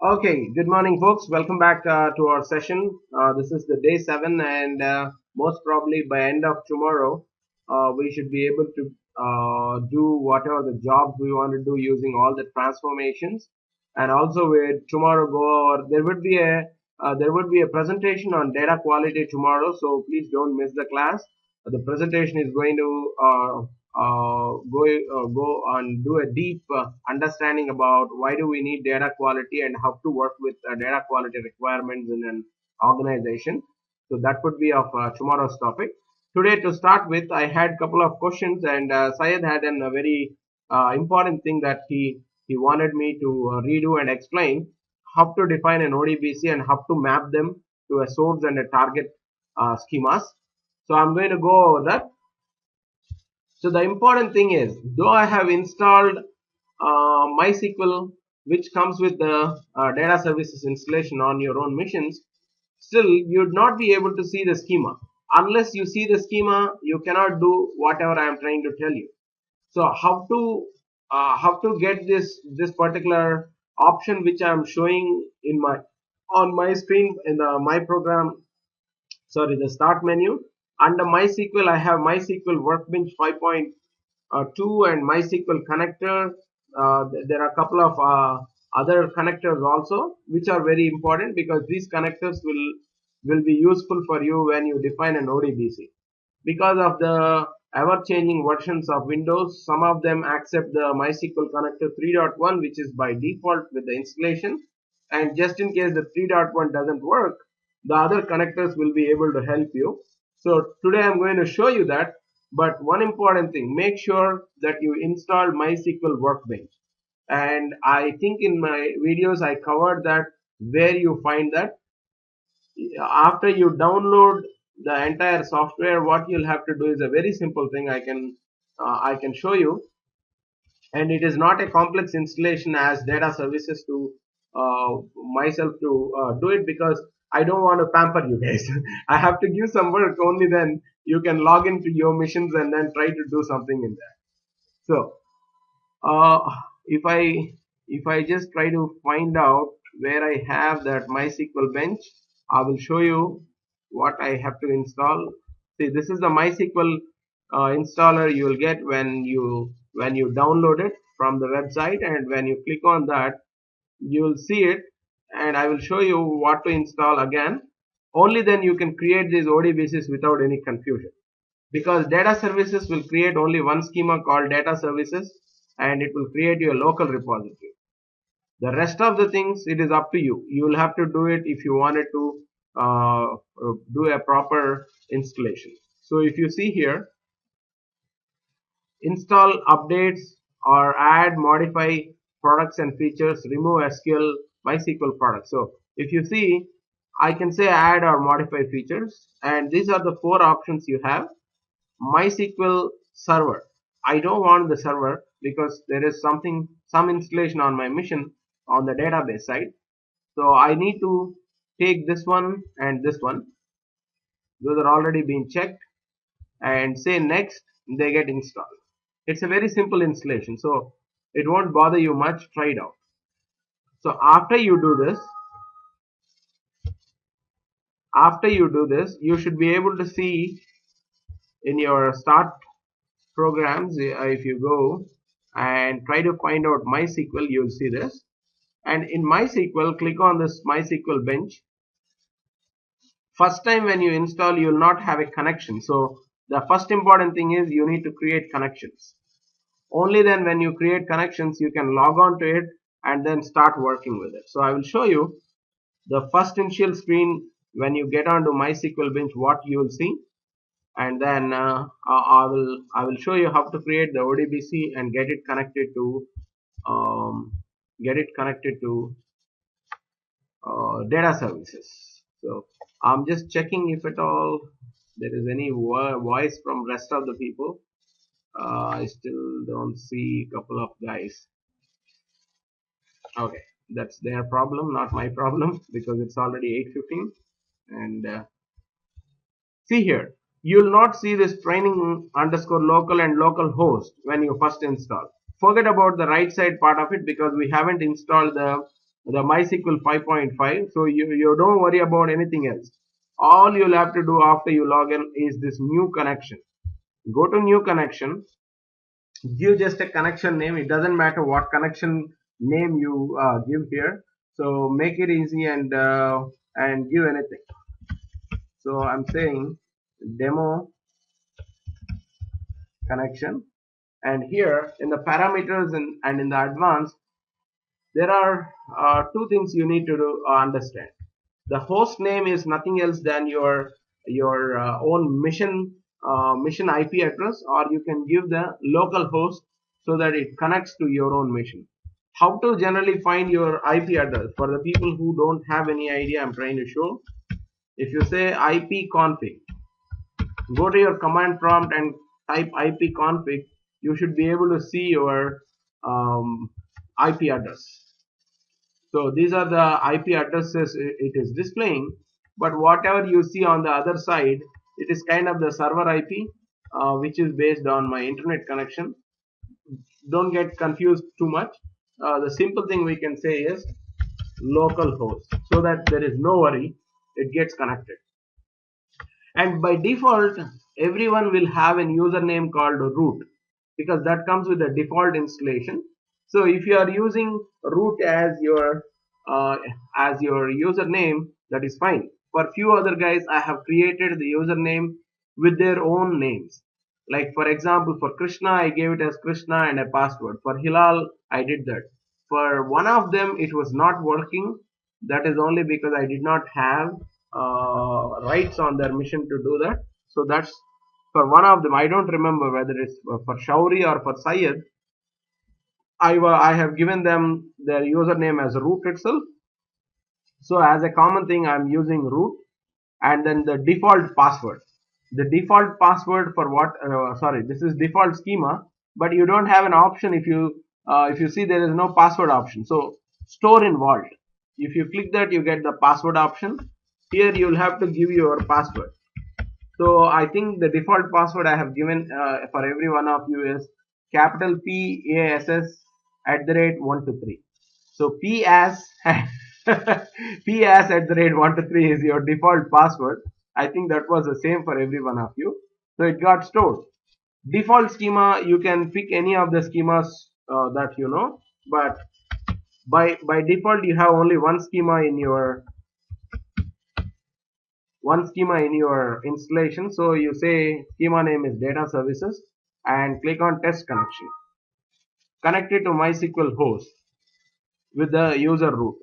Okay, good morning, folks. Welcome back to our session. This is the day 7, and most probably by end of tomorrow, we should be able to do whatever the jobs we want to do using all the transformations. And also, we tomorrow go over. There would be a presentation on data quality tomorrow, so please don't miss the class. The presentation is going to go and do a deep understanding about why do we need data quality and how to work with data quality requirements in an organization. So that would be of tomorrow's topic. Today, to start with, I had a couple of questions, and Syed had a very important thing that he wanted me to redo and explain how to define an ODBC and how to map them to a source and a target schemas. So I'm going to go over that. So the important thing is, though I have installed MySQL, which comes with the data services installation on your own machines, still you'd not be able to see the schema. Unless you see the schema, you cannot do whatever I am trying to tell you. So how to get this particular option which I am showing in my on my screen in the my program, sorry, the start menu. Under MySQL, I have MySQL Workbench 5.2 and MySQL connector. There are a couple of other connectors also, which are very important because these connectors will be useful for you when you define an ODBC. Because of the ever-changing versions of Windows, some of them accept the MySQL connector 3.1, which is by default with the installation. And just in case the 3.1 doesn't work, the other connectors will be able to help you. So today I'm going to show you that. But one important thing, make sure that you install MySQL Workbench. And I think in my videos I covered that where you find that. After you download the entire software, what you'll have to do is a very simple thing. I can show you, and it is not a complex installation as data services to myself to do it, because I don't want to pamper you guys. I have to give some work, only then you can log into your missions and then try to do something in there. So uh, if I just try to find out where I have that MySQL bench, I will show you what I have to install. See, this is the MySQL installer you will get when you download it from the website, and when you click on that, you will see it, and I will show you what to install again. Only then you can create these ODBCs without any confusion, because data services will create only one schema called data services, and it will create your local repository. The rest of the things, it is up to you. You will have to do it if you wanted to uh, do a proper installation. So if you see here, install updates or add, modify products and features, remove SQL MySQL products. So if you see, I can say add or modify features, and these are the four options you have. MySQL server, I don't want the server because there is some installation on my machine on the database side. So I need to take this one and this one. Those are already been checked, and say next, they get installed. It's a very simple installation, so it won't bother you much. Try it out. So after you do this, you should be able to see in your start programs, if you go and try to find out MySQL, you'll see this. And in MySQL, click on this MySQL bench. First time when you install, you will not have a connection. So the first important thing is you need to create connections. Only then when you create connections, you can log on to it and then start working with it. So I will show you the first initial screen when you get onto MySQL bench, what you will see. And then I will show you how to create the ODBC and get it connected to um, data services. So I'm just checking if at all there is any voice from rest of the people. I still don't see a couple of guys. Okay, that's their problem, not my problem, because it's already 8:15. And see here, you will not see this training underscore local and local host when you first install. Forget about the right side part of it because we haven't installed the MySQL 5.5. So you don't worry about anything else. All you'll have to do after you log in is this new connection. Go to new connection, give just a connection name. It doesn't matter what connection name you give here. So make it easy and give anything. So I'm saying demo connection, and here in the parameters and in the advanced there are two things you need to understand. The host name is nothing else than your own mission IP address, or you can give the local host so that it connects to your own mission. How to generally find your IP address for the people who don't have any idea, I'm trying to show. If you say ipconfig, go to your command prompt and type ipconfig, you should be able to see your IP address. So these are the IP addresses it is displaying, but whatever you see on the other side, it is kind of the server IP, which is based on my internet connection. Don't get confused too much. The simple thing we can say is localhost, so that there is no worry, it gets connected. And by default, everyone will have an username called root, because that comes with the default installation. So if you are using root uh, as your username, that is fine. For few other guys, I have created the username with their own names. Like for example, for Krishna, I gave it as Krishna and a password. For Hilal, I did that. For one of them, it was not working. That is only because I did not have rights on their mission to do that. So that's for one of them. I don't remember whether it's for Shauri or for Syed. I have given them their username as root itself. So as a common thing, I'm using root, and then the default password. The default password for what? Sorry, this is default schema, but you don't have an option if you see there is no password option. So store in vault. If you click that, you get the password option. Here you will have to give your password. So I think the default password I have given for every one of you is capital PASS @123. So PAS PAS @123 is your default password. I think that was the same for every one of you. So it got stored. Default schema, you can pick any of the schemas that you know, but by default you have only one schema in your installation. So you say schema name is data services and click on test connection. Connect it to MySQL host with the user root.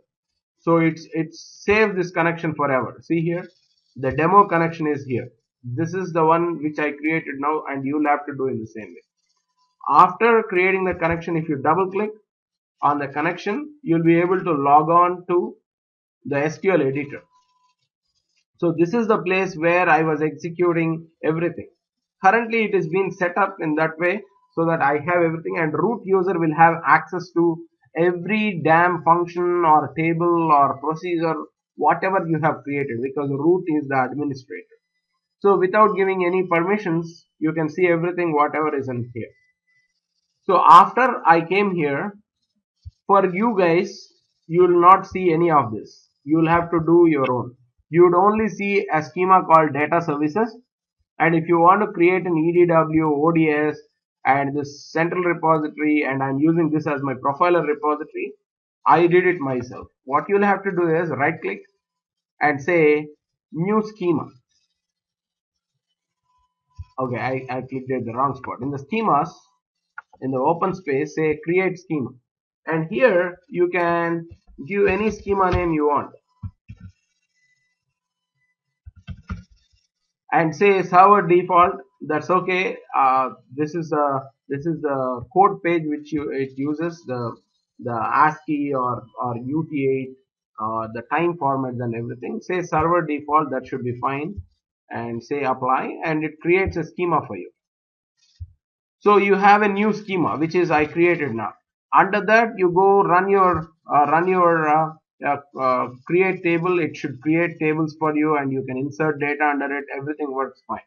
So it's saved this connection forever. See here, the demo connection is here. This is the one which I created now, and you'll have to do in the same way. After creating the connection, if you double click on the connection, you'll be able to log on to the SQL editor. So this is the place where I was executing everything. Currently it is being set up in that way so that I have everything, and root user will have access to every damn function or table or procedure, whatever you have created, because root is the administrator. So without giving any permissions, you can see everything whatever is in here. So after I came here, for you guys, you will not see any of this. You will have to do your own. You would only see a schema called data services, and if you want to create an EDW, ODS, and this central repository, and I'm using this as my profiler repository, I did it myself. What you'll have to do is right click and say new schema. Okay, I clicked at the wrong spot. In the schemas, in the open space, say create schema, and here you can give any schema name you want and say server default. That's okay. This is the code page which it uses the ASCII or UT8 the time formats and everything. Say server default, that should be fine, and say apply, and it creates a schema for you. So you have a new schema which is I created now. Under that you go run your create table. It should create tables for you, and you can insert data under it. Everything works fine.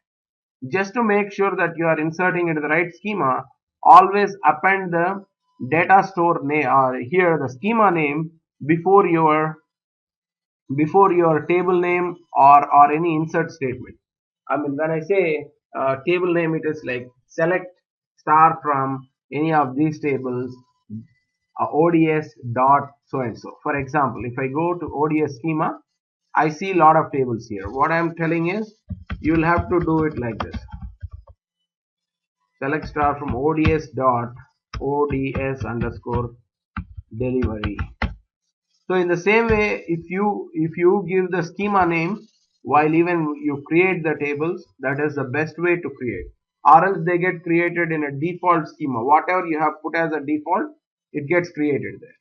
Just to make sure that you are inserting into the right schema, always append the data store name, or here the schema name before your table name or any insert statement. I mean, when I say table name, it is like select star from any of these tables, ODS dot so and so. For example, if I go to ODS schema, I see a lot of tables here. What I am telling is, you will have to do it like this: select star from ODS dot ODS underscore delivery. So in the same way, if you give the schema name while even you create the tables, that is the best way to create. Or else they get created in a default schema. Whatever you have put as a default, it gets created there.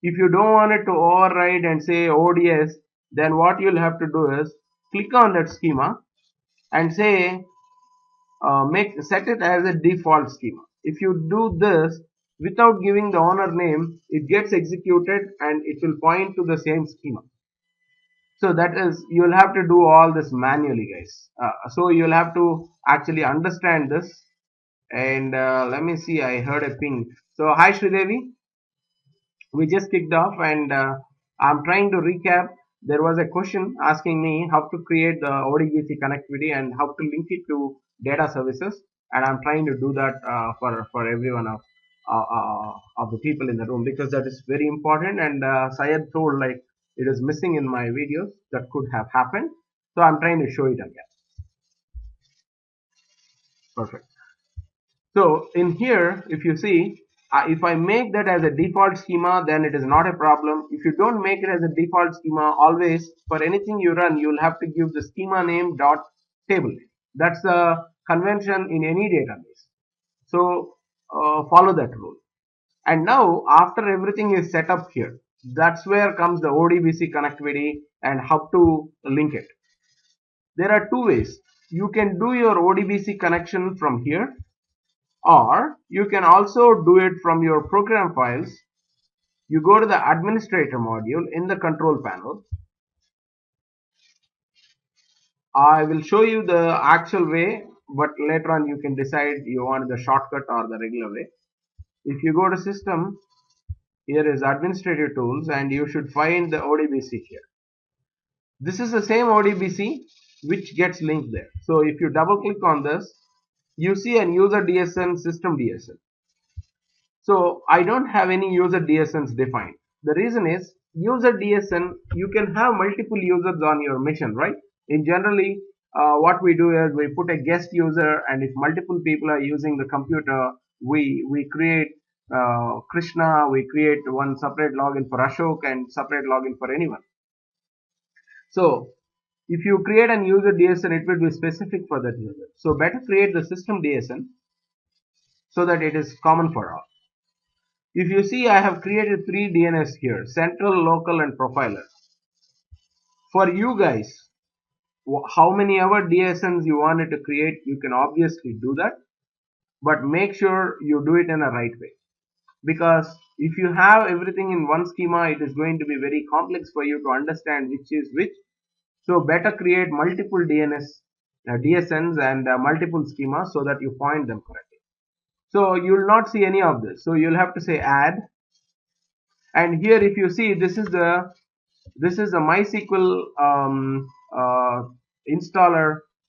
If you don't want it to override and say ODS, then what you'll have to do is click on that schema and say set it as a default schema. If you do this without giving the owner name, it gets executed and it will point to the same schema. So that is, you'll have to do all this manually, guys. So you'll have to actually understand this. And let me see, I heard a ping. So hi Sridevi, we just kicked off, and I'm trying to recap. There was a question asking me how to create the ODBC connectivity and how to link it to data services, and I'm trying to do that for everyone of the people in the room, because that is very important. And Syed told like it is missing in my videos that could have happened, so I'm trying to show it again. Perfect. So in here, if you see, if I make that as a default schema, then it is not a problem. If you don't make it as a default schema, always for anything you run, you will have to give the schema name dot table name. That's the convention in any database. So follow that rule. And now after everything is set up here, that's where comes the ODBC connectivity and how to link it. There are two ways. You can do your ODBC connection from here, or you can also do it from your program files. You go to the administrator module in the control panel. I will show you the actual way, but later on you can decide you want the shortcut or the regular way. If you go to system, here is administrator tools, and you should find the ODBC here. This is the same ODBC which gets linked there. So if you double click on this, you see an user DSN, system DSN. So I don't have any user DSNs defined. The reason is, user DSN, you can have multiple users on your machine, right? In generally, what we do is we put a guest user, and if multiple people are using the computer, we create Krishna, we create one separate login for Ashok and separate login for anyone. So if you create an user DSN, it will be specific for that user. So better create the system DSN so that it is common for all. If you see, I have created 3 DNS here: central, local, and profiler. For you guys, how many ever DSNs you wanted to create, you can obviously do that, but make sure you do it in a right way. Because if you have everything in one schema, it is going to be very complex for you to understand which is which. So better create multiple DSNs and multiple schemas so that you point them correctly. So you will not see any of this. So you'll have to say add. And here, if you see, this is the MySQL installer